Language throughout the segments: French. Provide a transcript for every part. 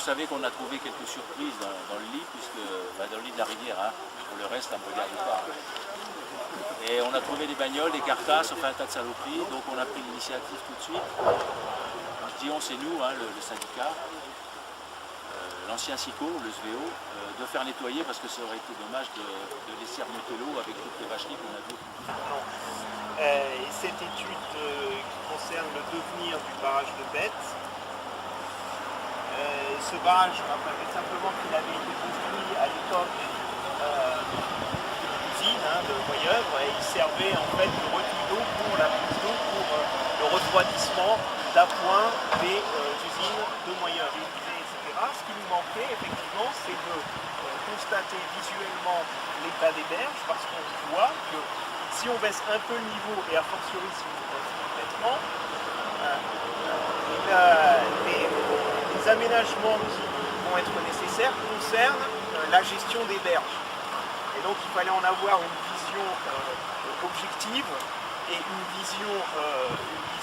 savez qu'on a trouvé quelques surprises dans le lit, puisque dans le lit de la rivière, hein. Pour le reste, ça ne me regarde pas. Hein. Et on a trouvé des bagnoles, des carcasses, enfin un tas de saloperies, donc on a pris l'initiative tout de suite. Je dis on, c'est nous, hein, le syndicat, l'ancien SICO, le SVO, de faire nettoyer parce que ça aurait été dommage de laisser remonter l'eau avec toutes les vacheries qu'on a vues. Et cette étude qui concerne le devenir du barrage de Bette, ce barrage, je rappelle simplement qu'il avait été construit à l'époque d'une usine de Moyeuvre et il servait en fait de retenue d'eau pour la prise d'eau pour le refroidissement d'appoint des usines de Moyeuvre, etc. Ce qui nous manquait effectivement, c'est de constater visuellement l'état des berges parce qu'on voit que si on baisse un peu le niveau et a fortiori si on baisse complètement, les aménagements qui vont être nécessaires concernent la gestion des berges. Et donc il fallait en avoir une vision objective et une vision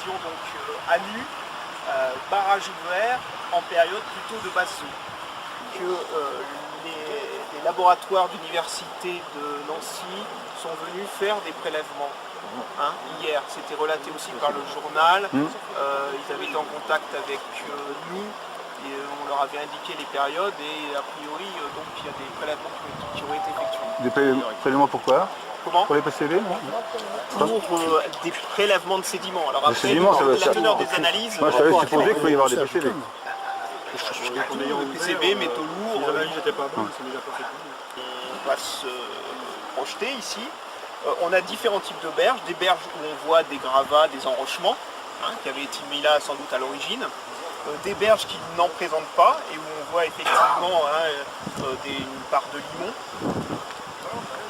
donc à nu, barrage ouvert en période plutôt de basse eau. Que les laboratoires d'université de Nancy sont venus faire des prélèvements. Hein, hier, c'était relaté aussi par le journal. Ils avaient été en contact avec nous et on leur avait indiqué les périodes et a priori donc il y a des prélèvements qui ont été effectués. Des prélèvements pourquoi? Comment? Pour les PCB, non? Pour des prélèvements de sédiments. Alors après, sédiments, la teneur des analyses. Moi, je savais supposer qu'il faut y avoir des PCB. PCB, métaux lourds. On va se projeter ici. On a différents types de berges, des berges où on voit des gravats, des enrochements, hein, qui avaient été mis là sans doute à l'origine, des berges qui n'en présentent pas et où on voit effectivement une part de limon.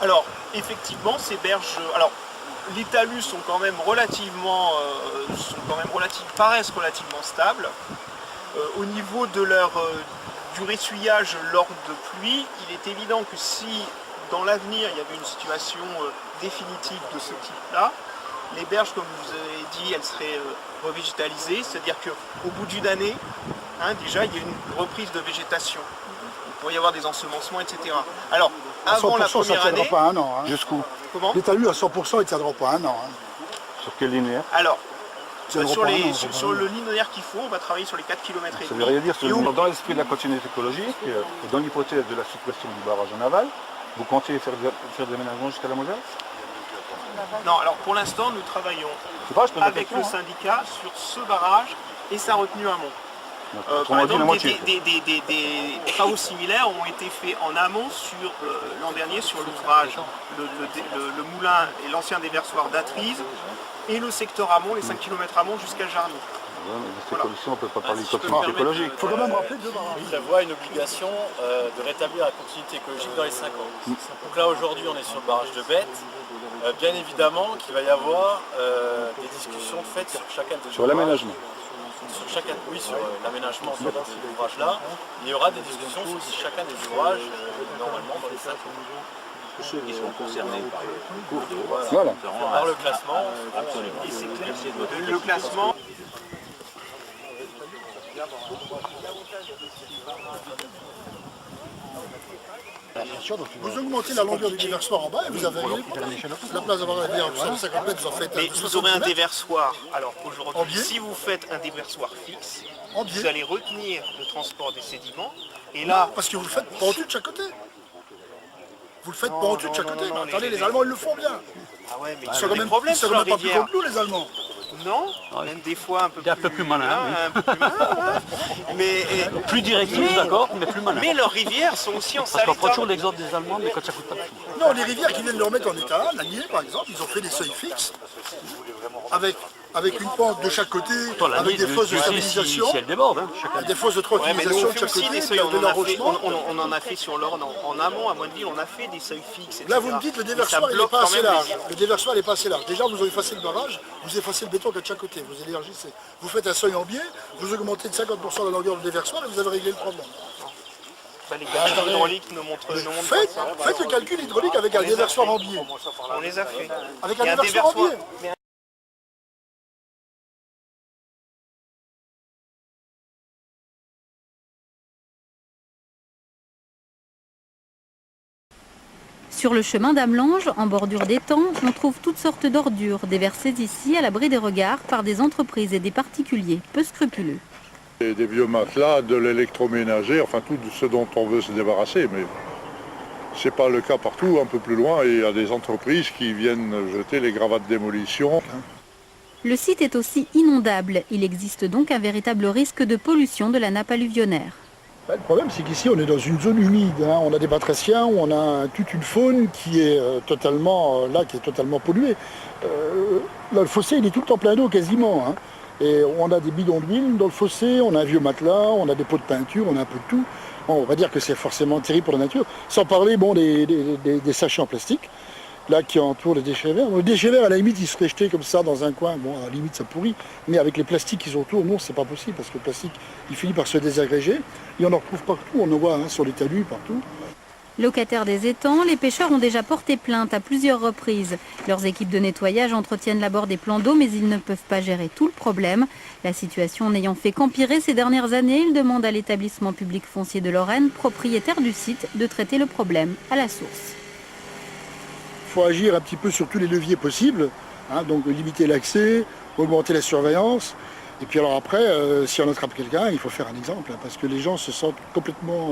Alors effectivement ces berges, alors les talus sont quand même paraissent relativement stables. Au niveau de du ressuyage lors de pluie, il est évident que si dans l'avenir il y avait une situation définitive de ce type-là, les berges, comme vous avez dit, elles seraient revégétalisées, c'est-à-dire qu'au bout d'une année, hein, déjà il y a une reprise de végétation. Il pourrait y avoir des ensemencements, etc. Alors, avant la première année... pas un an. Hein. Jusqu'où? Comment? Les talus à 100%, ils ne tiendront pas un an. Hein. Sur quel linéaire? Alors, sur le linéaire qu'il faut, on va travailler sur les 4 km et Ça demi. veut rien dire, dans l'esprit de la continuité écologique, dans l'hypothèse de la suppression du barrage en aval, vous comptez faire des aménagements jusqu'à la Moselle? Non, alors pour l'instant, nous travaillons avec le syndicat sur ce barrage et sa retenue amont. Par exemple, des travaux similaires ont été faits en amont sur l'an dernier sur l'ouvrage, le moulin et l'ancien déversoir d'Atrise et le secteur amont, les 5 km amont jusqu'à Jarny. Ouais, mais dans ces conditions, on ne peut pas parler de continuité écologique. Il faut quand même rappeler deux barrages. Il prévoit une obligation de rétablir la continuité écologique dans les 5 ans. Donc là aujourd'hui on est sur le barrage de Bette. Bien évidemment qu'il va y avoir des discussions faites sur chacun des Sur l'aménagement. Sur l'aménagement de ces ouvrages-là. Il y aura des discussions sur chacun des ouvrages normalement dans les 5 ans. Ceux qui sont concernés par le cours, Voilà. Par le classement. Et c'est clair, le classement. Vous augmentez la longueur du déversoir en bas et vous avez la place d'avoir un déversoir sur 50 mètres, vous en faites. Mais vous aurez un déversoir. Alors aujourd'hui, biais. si vous faites un déversoir fixe, En biais. vous allez retenir le transport des sédiments. Et là, Parce que vous le faites pas au-dessus de chaque côté. Vous le faites pas au-dessus de chaque côté. Mais attendez, les Allemands, ils le font bien. ah ouais, mais Ils il y sont a quand des même problèmes sur la pas plus rivière. con que nous, les Allemands. Non, même des fois un peu plus malin, un peu plus malin, hein. Mais Plus directif, d'accord, mais plus malin. mais leurs rivières sont aussi en Parce sale qu'on prend état. toujours l'exemple des Allemands, mais quand ça coûte pas de sous. Non, les rivières qui viennent le remettre en état, la Nier par exemple, ils ont fait des seuils fixes avec une pente de chaque côté, avec des fosses de stabilisation, Si elle déborde, hein, chacun. des fosses de Ouais, mais nous tranquillisation on de fait chaque aussi côté, des seuils, de l'enrochement. on en a fait sur l'Orne en amont à Moineville, on a fait des seuils fixes, etc. Là, vous me dites le Mais ça déversoir, il n'est bloque pas quand assez même large. les- Le déversoir n'est pas assez large. Déjà, vous effacez le barrage, vous effacez le béton qui est de chaque côté, vous élargissez. Vous faites un seuil en biais, vous augmentez de 50% la longueur du déversoir et vous avez réglé le problème. Bah, les calculs hydrauliques nous montrent Faites le calcul hydraulique avec un déversoir en biais. on les a fait. Avec Il y a un déversoir en biais. mais Sur le chemin d'Amelange, en bordure d'étang, on trouve toutes sortes d'ordures déversées ici à l'abri des regards par des entreprises et des particuliers peu scrupuleux. Des vieux matelas, de l'électroménager, enfin tout ce dont on veut se débarrasser, mais c'est pas le cas partout. Un peu plus loin, il y a des entreprises qui viennent jeter les gravats de démolition. Le site est aussi inondable. Il existe donc un véritable risque de pollution de la nappe alluvionnaire. Le problème, c'est qu'ici, on est dans une zone humide. On a des batraciens, on a toute une faune qui est totalement polluée. Là, le fossé, il est tout le temps plein d'eau quasiment. Et on a des bidons d'huile dans le fossé, on a un vieux matelas, on a des pots de peinture, on a un peu de tout. Bon, on va dire que c'est forcément terrible pour la nature. Sans parler des sachets en plastique, là, qui entourent les déchets verts. Le déchet vert, à la limite, il serait jeté comme ça dans un coin. Bon, à la limite, ça pourrit. Mais avec les plastiques qui sont autour, non, c'est pas possible. Parce que le plastique, il finit par se désagréger. Et on en retrouve partout. On en voit sur les talus, partout. Locataires des étangs, les pêcheurs ont déjà porté plainte à plusieurs reprises. Leurs équipes de nettoyage entretiennent l'abord des plans d'eau, mais ils ne peuvent pas gérer tout le problème. La situation n'ayant fait qu'empirer ces dernières années, ils demandent à l'établissement public foncier de Lorraine, propriétaire du site, de traiter le problème à la source. Il faut agir un petit peu sur tous les leviers possibles, donc limiter l'accès, augmenter la surveillance. Et puis alors après, si on attrape quelqu'un, il faut faire un exemple, parce que les gens se sentent complètement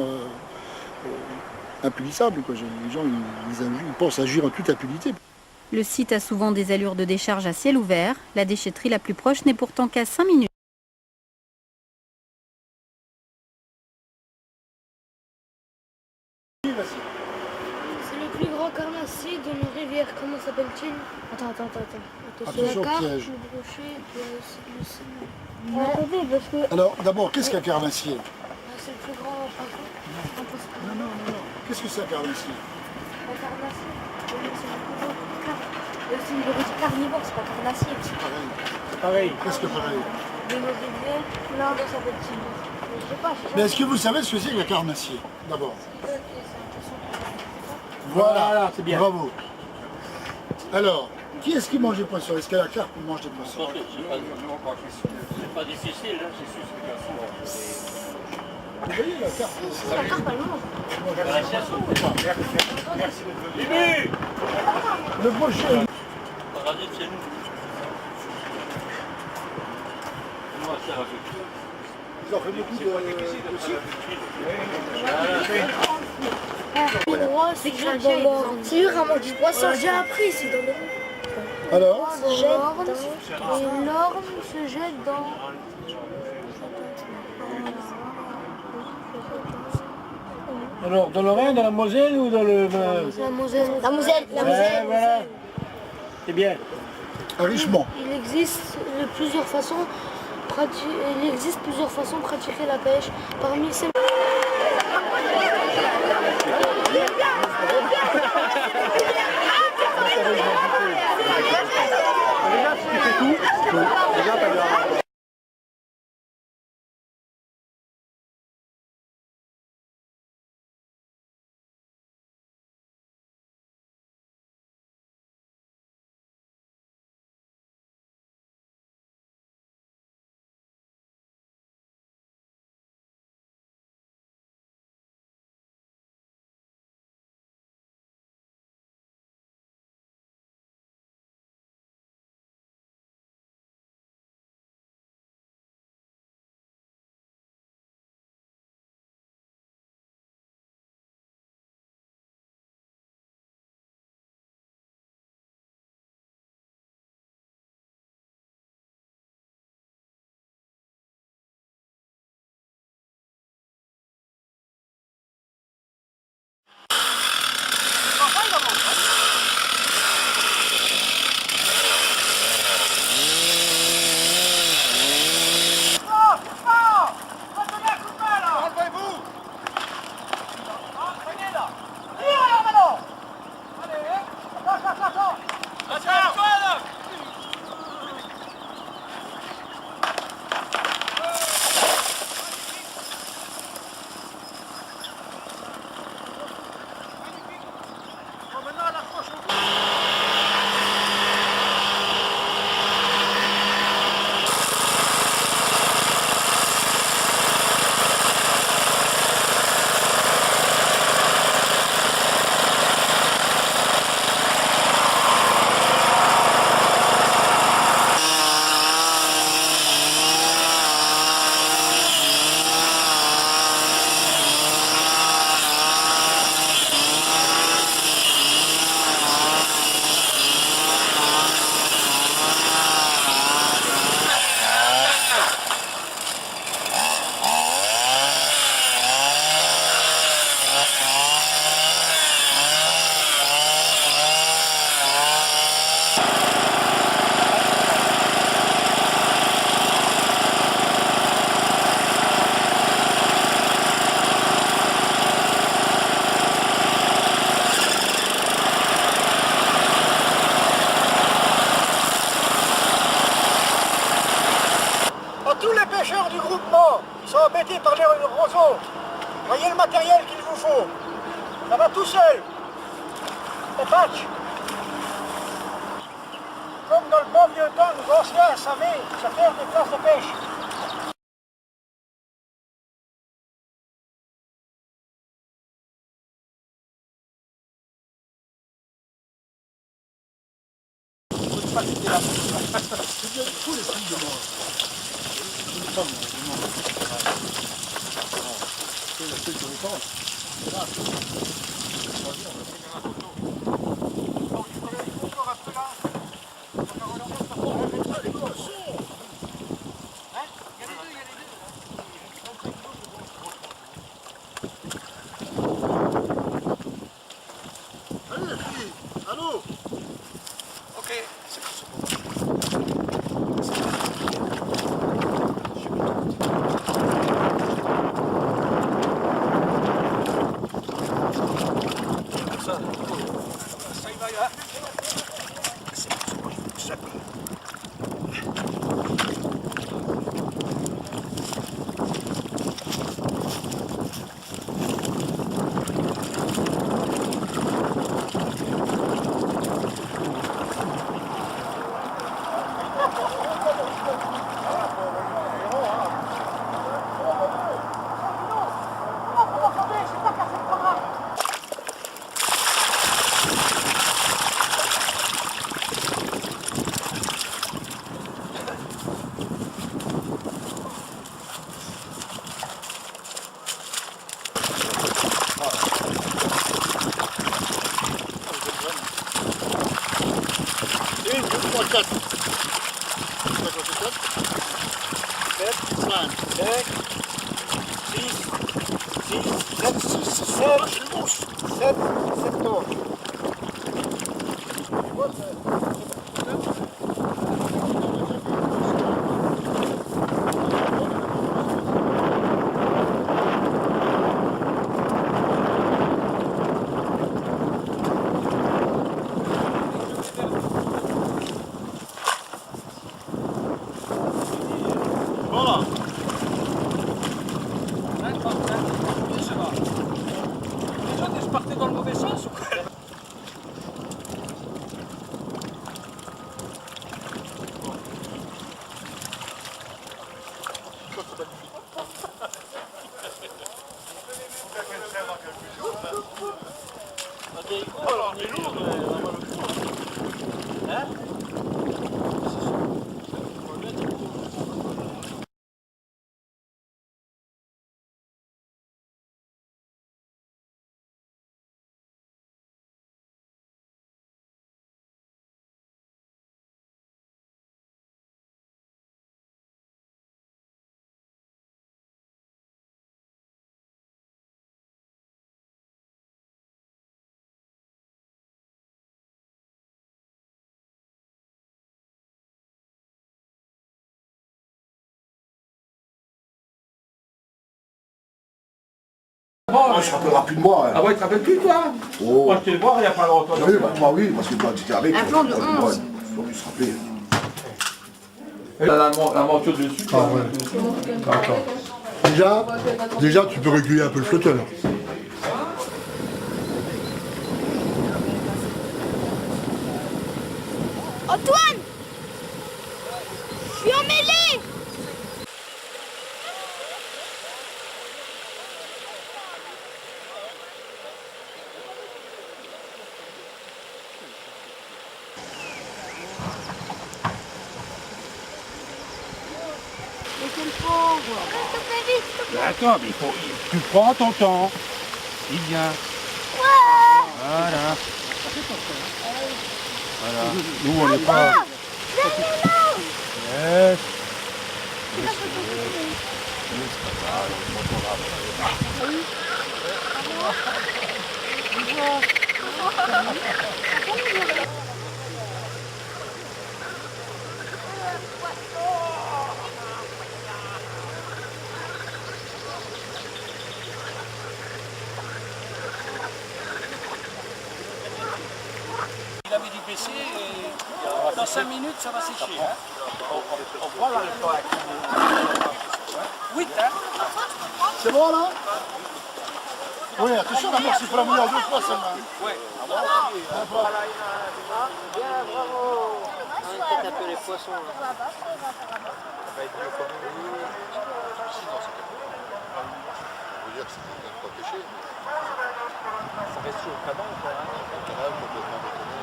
impunissables. Les gens ils pensent agir en toute impunité. Le site a souvent des allures de décharge à ciel ouvert. La déchetterie la plus proche n'est pourtant qu'à 5 minutes. C'est le plus grand carnassier de nos rivières. Comment s'appelle-t-il? Attends. Attention, la carte, piège. le brochet, attendez, parce que Alors d'abord, qu'est-ce qu'un carnassier? c'est le plus grand impossible. Non. Qu'est-ce que c'est un carnassier? Un carnassier, c'est le plus gros c'est une nourriture carnivore, c'est pas carnassier. Pareil. Qu'est-ce que pareil? De nos rivières, là, ça s'appelle-t-il? Je sais pas. Mais est-ce que vous savez ce que c'est qu'un carnassier, d'abord? Voilà, c'est bien. Bravo. Alors, qui est-ce qui mange des poissons? Est-ce qu'il y a la carte pour manger des poissons? C'est pas difficile, hein, c'est juste Vous voyez la carte? C'est la carte, elle mange. Le brochet. Regardez de chez nous. Ils ont fait beaucoup de sucre. Le roi se jette dans l'orne. C'est eux ramènent du poisson. J'ai appris, c'est dans l'orne. Alors? Et l'orne se jette dans... Alors, dans Lorraine, dans la Moselle ou dans le... La Moselle. La Moselle. Voilà. C'est bien. À Richemont. Il existe plusieurs façons de pratiquer la pêche. Parmi ces... faut. Ça va tout seul. Et patch. Comme dans le bon vieux temps, nous anciens savaient se faire des places de pêche. Allô? Ok. Ça y va là. Une, deux, trois, quatre. 5, 7, 14. Voilà. Les autres, ils partaient dans le mauvais sens ou quoi? Moi, je me rappellerai plus de moi. Ah ouais, tu te rappelles plus toi? Oh. Moi je t'ai voir il n'y a pas longtemps. Oui, bah, moi oui, parce que toi tu étais avec. Un plan de 11. Il faut plus se rappeler. La mention dessus. Ah ouais. Attends. Déjà, tu peux réguler un peu le flotteur. Antoine, je suis emmêlé. Mais quel pauvre. Attends, mais tu prends ton temps. Il vient. Voilà. Voilà. Nous on n'est pas. Yes. Il avait dit baisser et dans 5 minutes ça va sécher. Hein. On voit là le temps actif. 8 hein. C'est bon là? Oui, attention, la morse, il faut la mouiller en 2 fois seulement. Ouais. Bien, bravo. On est peut-être un peu les poissons. Là. Ça reste sur le cabane, quoi. Complètement déconné.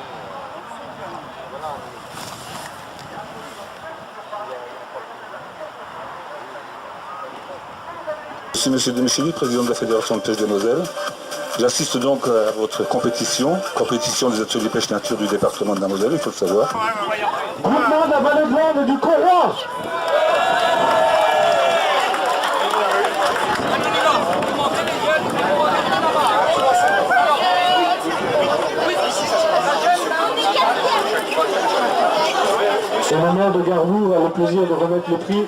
Voilà. Je suis M. Demicheli, président de la Fédération de pêche de Moselle. J'assiste donc à votre compétition des ateliers pêche nature du département de la Moselle, il faut le savoir. Groupement de la vallée de l'Orne et du Corroir. Et la maire de Garbourg a le plaisir de remettre le prix